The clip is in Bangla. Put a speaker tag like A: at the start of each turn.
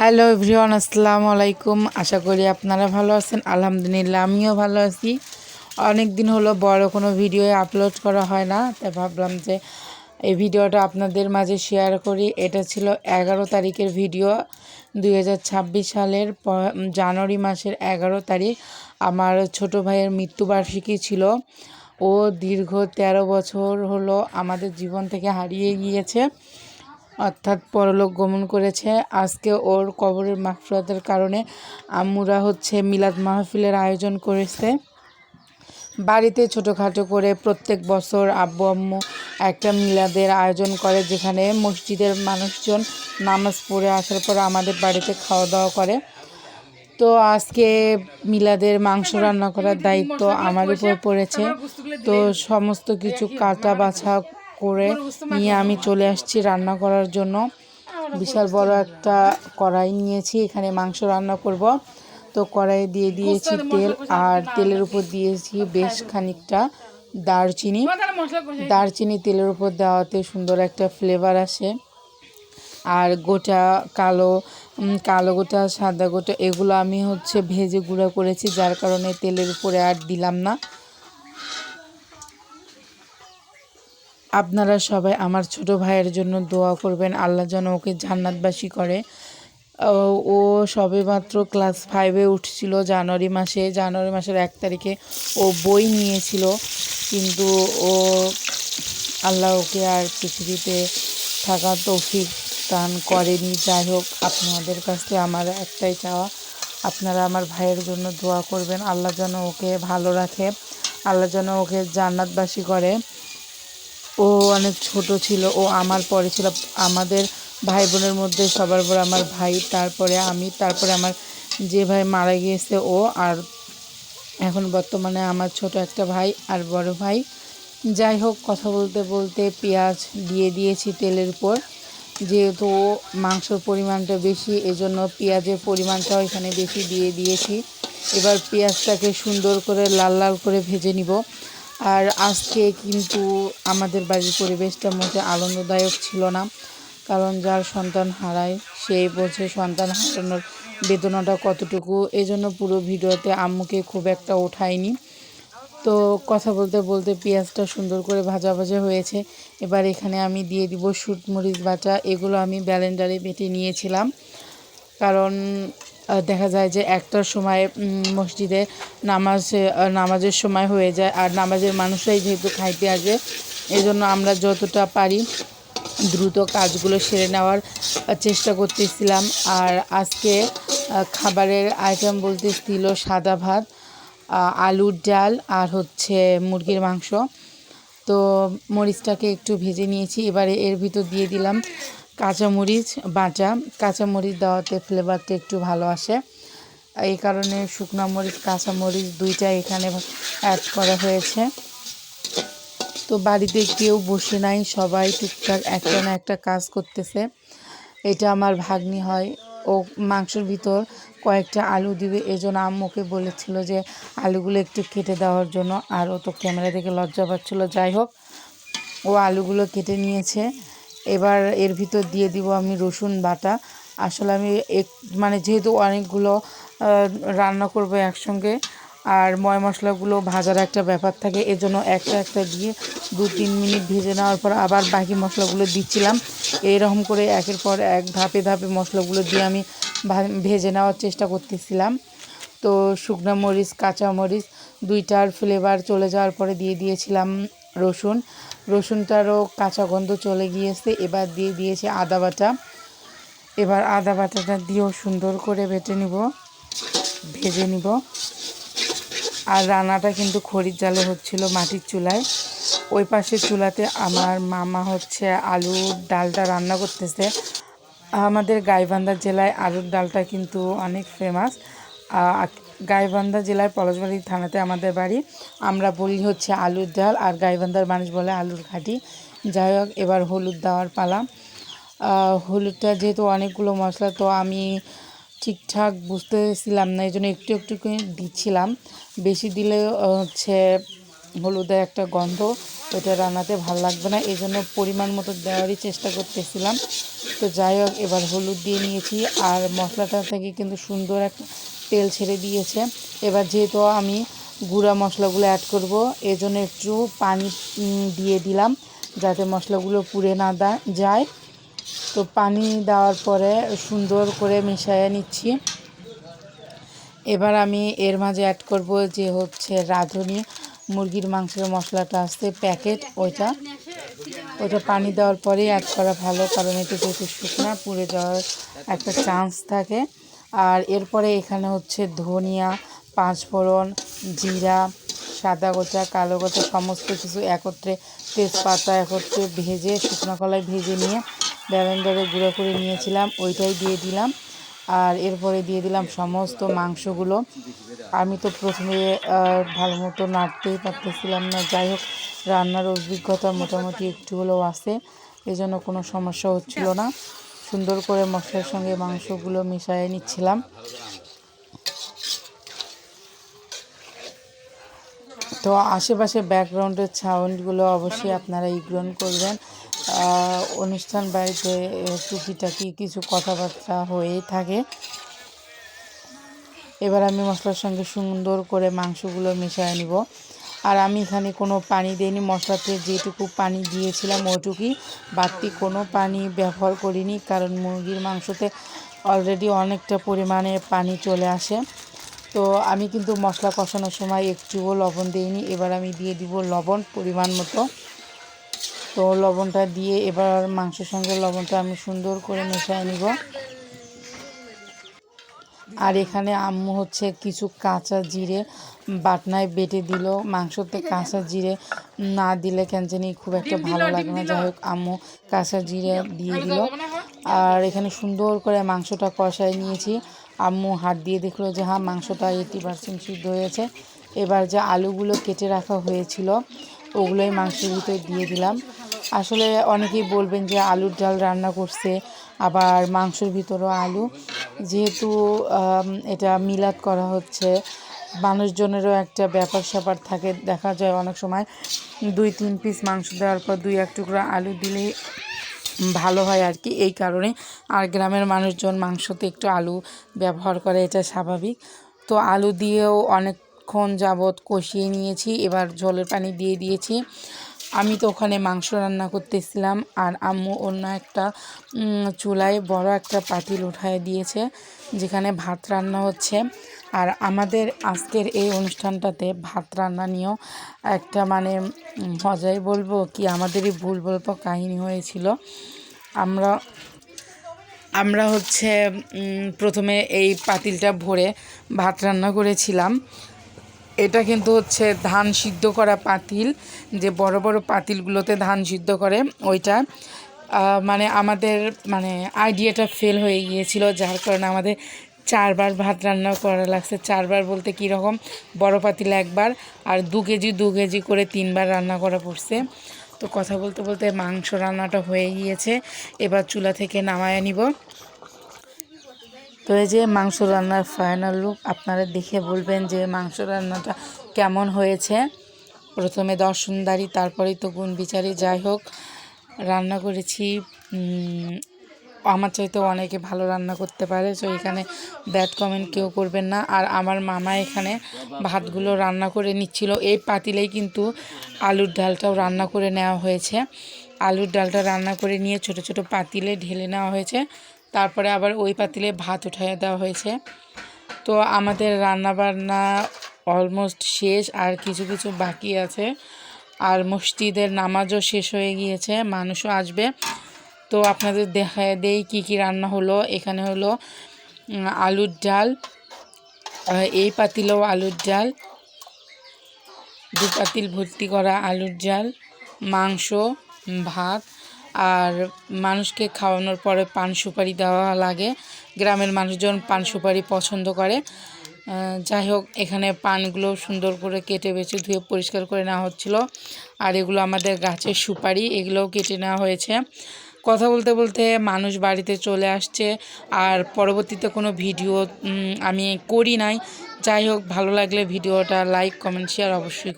A: হ্যালো এভরিওয়ান, আসসালামু আলাইকুম। আশা করি আপনারা ভালো আছেন। আলহামদুলিল্লাহ আমিও ভালো আছি। অনেক দিন হলো বড় কোনো ভিডিও আপলোড করা হয় না, তাই ভাবলাম যে এই ভিডিওটা আপনাদের মাঝে শেয়ার করি। এটা ছিল 11 তারিখের ভিডিও, 2026 সালের জানুয়ারি মাসের 11 তারিখ। আমার ছোট ভাইয়ের মৃত্যুবার্ষিকী ছিল। ও দীর্ঘ 13 বছর হলো আমাদের জীবন থেকে হারিয়ে গিয়েছে, অর্থাৎ পরলোক গমন করেছে। আজকে ওর কবরের মাগফিরাতের কারণে আম্মুরা মিলাদ মাহফিলের আয়োজন করেছে বাড়িতে। ছোটোখাটো করে প্রত্যেক বছর আব্বু আম্মু একটা মিলাদের আয়োজন করে, যেখানে মসজিদের মানুষজন নামাজ পড়ে আসার পর আমাদের বাড়িতে খাওয়া দাওয়া করে। তো আজকে মিলাদের মাংস রান্না করার দায়িত্ব আমার উপর পড়েছে। তো সমস্ত কিছু কাটা বাছা করে নিয়ে আমি চলে আসছি রান্না করার জন্য। বিশাল বড় একটা কড়াই নিয়েছি, এখানে মাংস রান্না করব। তো কড়াইয়ে দিয়ে দিয়েছি তেল, আর তেলের উপর দিয়েছি বেশ খানিকটা দারচিনি। দারচিনি তেলের উপর দেওয়াতে সুন্দর একটা ফ্লেভার আসে। আর গোটা কালো কালো গোটা, সাদা গোটা এগুলো আমি ভেজে গুঁড়া করেছি, যার কারণে তেলের উপরে আর দিলাম না। আপনারা সবাই আমার ছোট ভাইয়ের জন্য দোয়া করবেন, আল্লাহ যেন ওকে জান্নাতবাসী করে। ও সবে মাত্র ক্লাস 5-এ উঠছিল জানুয়ারি মাসের 1 তারিখে ও বই নিয়েছিল, কিন্তু ও আল্লাহ ওকে আর পৃথিবীতে থাকার তৌফিক দান করেনি। যাই হোক, আপনাদের কাছে আমার একটাই চাওয়া, আপনারা আমার ভাইয়ের জন্য দোয়া করবেন, আল্লাহ যেন ওকে ভালো রাখে, আল্লাহ যেন ওকে জান্নাতবাসী করে। ও অনেক ছোট ছিল, ও আমার পরে ছিল। আমাদের ভাই বোনের মধ্যে সবার বড় আমার ভাই, তারপরে আমি, তারপরে আমার যে ভাই মারা গিয়েছে ও, আর এখন বর্তমানে আমার ছোট একটা ভাই আর বড় ভাই। যাই হোক, কথা বলতে বলতে পেঁয়াজ দিয়ে দিয়েছি তেলের উপর। যেহেতু মাংসর পরিমাণটা বেশি, এজন্য পেঁয়াজের পরিমাণটাও এখানে বেশি দিয়ে দিয়েছি। এবার পেঁয়াজটাকে সুন্দর করে লাল লাল করে ভেজে নিব। আর আজকে কিন্তু আমাদের বাড়ির পরিবেশটা মোটে আনন্দদায়ক ছিল না, কারণ যার সন্তান হারায় সেই বোঝে সন্তান হারানোর বেদনাটা কতটুকু। এজন্য পুরো ভিডিওতে আম্মুকে খুব একটা ওঠায়নি। তো কথা বলতে বলতে পেঁয়াজটা সুন্দর করে ভাজা ভাজা হয়েছে। এবার এখানে আমি দিয়ে দিব শুটমরিচ বাটা। এগুলো আমি ব্লেন্ডারে বেটে নিয়েছিলাম, কারণ দেখা যায় যে একটার সময় মসজিদে নামাজের সময় হয়ে যায়, আর নামাজের মানুষরাই যেহেতু খাইতে আসবে, এজন্য আমরা যতটা পারি দ্রুত কাজগুলো সেরে নেওয়ার চেষ্টা করতেছিলাম। আর আজকে খাবারের আইটেম বলতে ছিল সাদা ভাত, আলুর ডাল, আর মুরগির মাংস। তো মরিচটাকে একটু ভেজে নিয়েছি। এবারে এর ভিতর দিয়ে দিলাম কাঁচামরিচ বাটা। কাঁচামরিচ দেওয়াতে ফ্লেভারটা একটু ভালো আসে, এই কারণে শুকনো মরিচ কাঁচামরিচ দুইটাই এখানে অ্যাড করা হয়েছে। তো বাড়িতে কেউ বসে নাই, সবাই টুকটাক একটা না একটা কাজ করতেছে। এটা আমার ভাগ্নি হয়, ও মাংসের ভিতর কয়েকটা আলু দিবে, এজন্য আম্মুকে বলেছিল যে আলুগুলো একটু কেটে দেওয়ার জন্য, আর ও তো ক্যামেরা দেখে লজ্জা পাচ্ছিল। যাই হোক, ও আলুগুলো কেটে নিয়েছে। এবার এর ভিতর দিয়ে দিব আমি রসুন বাটা। আসলে আমি যেহেতু অনেকগুলো রান্না করব একসঙ্গে, আর মশলাগুলো ভাজার একটা ব্যাপার থাকে, এজন্য একটা একটা দিয়ে 2-3 মিনিট ভেজে নেওয়ার পর আবার বাকি মশলাগুলো দিচ্ছিলাম। এইরকম করে একের পর এক ধাপে ধাপে মশলাগুলো দিয়ে আমি ভেজে নেওয়ার চেষ্টা করতেছিলাম। তো শুকনো মরিচ কাঁচা মরিচ দুইটার ফ্লেভার চলে যাওয়ার পরে দিয়ে দিয়েছিলাম রসুনটারও কাঁচা গন্ধ চলে গিয়েছে। এবার দিয়ে দিয়েছি আদা বাটা। এবার আদা বাটাটা দিয়েও সুন্দর করে ভেজে নিব। আর রান্নাটা কিন্তু খড়ির জালে হচ্ছিল, মাটির চুলায়। ওই পাশের চুলাতে আমার মামা আলুর ডালটা রান্না করতেছে। আমাদের গাইবান্ধা জেলায় আলুর ডালটা কিন্তু অনেক ফেমাস। গাইবান্ধা জেলার পলাশবাড়ি থানাতে আমাদের বাড়ি। আমরা বলি আলুর ডাল, আর গাইবান্ধার মানুষ বলে আলুর ঘাটি। যাই হোক, এবার হলুদ দেওয়ার পালা। হলুদটা যেহেতু অনেকগুলো মশলা, তো আমি ঠিকঠাক বুঝতেছিলাম না, এই জন্য একটু একটু করে দিচ্ছিলাম। বেশি দিলে হলুদের একটা গন্ধ, ওইটা রান্নাতে ভালো লাগবে না, এই জন্য পরিমাণ মতো দেওয়ারই চেষ্টা করতেছিলাম। তো যাই হোক, এবার হলুদ দিয়ে নিয়েছি আর মশলাটা থেকে কিন্তু সুন্দর একটা তেল ছেড়ে দিয়েছে। এবার যেহেতু আমি গুঁড়া মশলাগুলো অ্যাড করব, এই জন্য একটু পানি দিয়ে দিলাম যাতে মশলাগুলো পুড়ে না যায়। তো পানি দেওয়ার পরে সুন্দর করে মিশিয়ে নিচ্ছি। এবার আমি এর মাঝে অ্যাড করব যে হচ্ছে রাঁধুনি মুরগির মাংসের মশলাটা আসছে প্যাকেট, ওইটা পানি দেওয়ার পরেই অ্যাড করা ভালো, কারণ এটা যেহেতু শুকনা পুড়ে যাওয়ার একটা চান্স থাকে। আর এরপরে এখানে হচ্ছে ধনিয়া, পাঁচফোড়ন, জিরা, সাদা গোটা, কালো গোটা সমস্ত কিছু একত্রে, তেজপাতা একত্রে ভেজে শুকনো কলায় ভেজে নিয়ে ব্লেন্ডারে গুঁড়ো করে নিয়েছিলাম, ওইটাই দিয়ে দিলাম। আর এরপরে দিয়ে দিলাম সমস্ত মাংসগুলো। আমি তো প্রথমে ভালো মতো নাড়তেই পারতেছিলাম না, যাই হোক রান্নার অভিজ্ঞতা মোটামুটি একটু হলেও আছে, এই জন্য কোনো সমস্যা হচ্ছিল না। সুন্দর করে মশলার সঙ্গে মাংসগুলো মিশিয়ে নিচ্ছিলাম। তো আশেপাশে ব্যাকগ্রাউন্ডের সাউন্ডগুলো অবশ্যই আপনারা ইগনোর করবেন। অনুষ্ঠান বাড়িতে টুকিটাকি কিছু কথাবার্তা হয়েই থাকে। এবার আমি মশলার সঙ্গে সুন্দর করে মাংসগুলো মিশিয়ে নিব। আর আমি এখানে কোনো পানি দিইনি, মশলাতে যেটুকু পানি দিয়েছিলাম ওইটুকুই, বাড়তি কোনো পানি ব্যবহার করিনি, কারণ মুরগির মাংসতে অলরেডি অনেকটা পরিমাণে পানি চলে আসে। তো আমি কিন্তু মশলা কষানোর সময় একটুও লবণ দিইনি, এবার আমি দিয়ে দিব লবণ পরিমাণ মতো। তো লবণটা দিয়ে এবার মাংসের সঙ্গে লবণটা আমি সুন্দর করে মিশিয়ে নিব। আর এখানে আম্মু হচ্ছে কিছু কাঁচা জিরে বাটনায় বেটে দিল, মাংসতে কাঁচা জিরে না দিলে কেন জানি খুব একটা ভালো লাগে না, যাই হোক আম্মু কাঁচা জিরে দিয়ে দিল। আর এখানে সুন্দর করে মাংসটা কষায় নিয়েছি। আম্মু হাত দিয়ে দেখলো যে হ্যাঁ মাংসটা 80% সিদ্ধ হয়েছে। এবার যে আলুগুলো কেটে রাখা হয়েছিল ওগুলোই মাংসের ভিতরে দিয়ে দিলাম। আসলে অনেকেই বলবেন যে আলুর ডাল রান্না করছে, আবার মাংসের ভিতরেও আলু, যেহেতু এটা মিলাদ করা হচ্ছে, মানুষজনেরও একটা ব্যাপার স্যাপার থাকে, দেখা যায় অনেক সময় 2-3 পিস মাংস দেওয়ার পর 2-1 টুকরা আলু দিলেই ভালো হয় আর কি, এই কারণে। আর গ্রামের মানুষজন মাংসতে একটু আলু ব্যবহার করে, এটা স্বাভাবিক। তো আলু দিয়েও অনেকক্ষণ যাবৎ কষিয়ে নিয়েছি, এবার ঝোলের পানি দিয়ে দিয়েছি। আমি তো ওখানে মাংস রান্না করতেছিলাম আর আম্মু অন্য একটা চুলায় বড় একটা পাতিল উঠায় দিয়েছে যেখানে ভাত রান্না হচ্ছে। আর আমাদের আজকের এই অনুষ্ঠানটাতে ভাত রান্না নিয়েও একটা মানে মজাই বলবো কি আমাদেরই ভুল বলবো কাহিনী হয়েছিল। আমরা হচ্ছে প্রথমে এই পাতিলটা ভরে ভাত রান্না করেছিলাম। এটা কিন্তু হচ্ছে ধান সিদ্ধ করা পাতিল, যে বড় বড় পাতিলগুলোতে ধান সিদ্ধ করে ওইটা। মানে আমাদের মানে আইডিয়াটা ফেল হয়ে গিয়েছিল, যার কারণে আমাদের 4বার ভাত রান্না করা লাগছে। 4বার বলতে কীরকম, বড় পাতিল একবার, আর 2 কেজি 2 কেজি করে 3বার রান্না করা পড়ছে। তো কথা বলতে বলতে মাংস রান্নাটা হয়ে গিয়েছে, এবার চুলা থেকে নামায় নিব। তো এই যে মাংস রান্নার ফাইনাল লুক, আপনারা দেখে বলবেন যে মাংস রান্নাটা কেমন হয়েছে। প্রথমে দর্শনদারি, তারপরেই তো গুণ বিচারি। যাই হোক রান্না করেছি, আমার চাইতেও অনেকে ভালো রান্না করতে পারে, তো এখানে ব্যাড কমেন্ট কেউ করবেন না। আর আমার মামা এখানে ভাতগুলো রান্না করে নিচ্ছিল, এই পাতিলেই কিন্তু আলুর ডালটাও রান্না করে নেওয়া হয়েছে। আলুর ডালটা রান্না করে নিয়ে ছোট ছোট পাতিলে ঢেলে নেওয়া হয়েছে, তারপরে আবার ওই পাতিলে ভাত উঠাইয়ে দেওয়া হয়েছে। তো আমাদের রান্নাবান্না অলমোস্ট শেষ, আর কিছু কিছু বাকি আছে। আর মসজিদের নামাজও শেষ হয়ে গিয়েছে, মানুষও আসবে। তো আপনাদের দেখায় দেই কী কী রান্না হলো। এখানে হলো আলুর ডাল, এই পাতিলেও আলুর ডাল, 2 পাতিল ভর্তি করা আলুর ডাল, মাংস, ভাত। আর মানুষকে খাওয়ানোর পরে পান সুপারি দেওয়া লাগে, গ্রামের মানুষজন পান সুপারি পছন্দ করে। যাই হোক এখানে পানগুলো সুন্দর করে কেটে বেছে ধুয়ে পরিষ্কার করে নেওয়া হচ্ছিল। আর এগুলো আমাদের গাছের সুপারি, এগুলোও কেটে নেওয়া হয়েছে। কথা বলতে বলতে মানুষ বাড়িতে চলে আসছে, আর পরবর্তীতে কোনো ভিডিও আমি করি নাই। যাই হোক ভালো লাগলে ভিডিওটা লাইক কমেন্ট শেয়ার অবশ্যই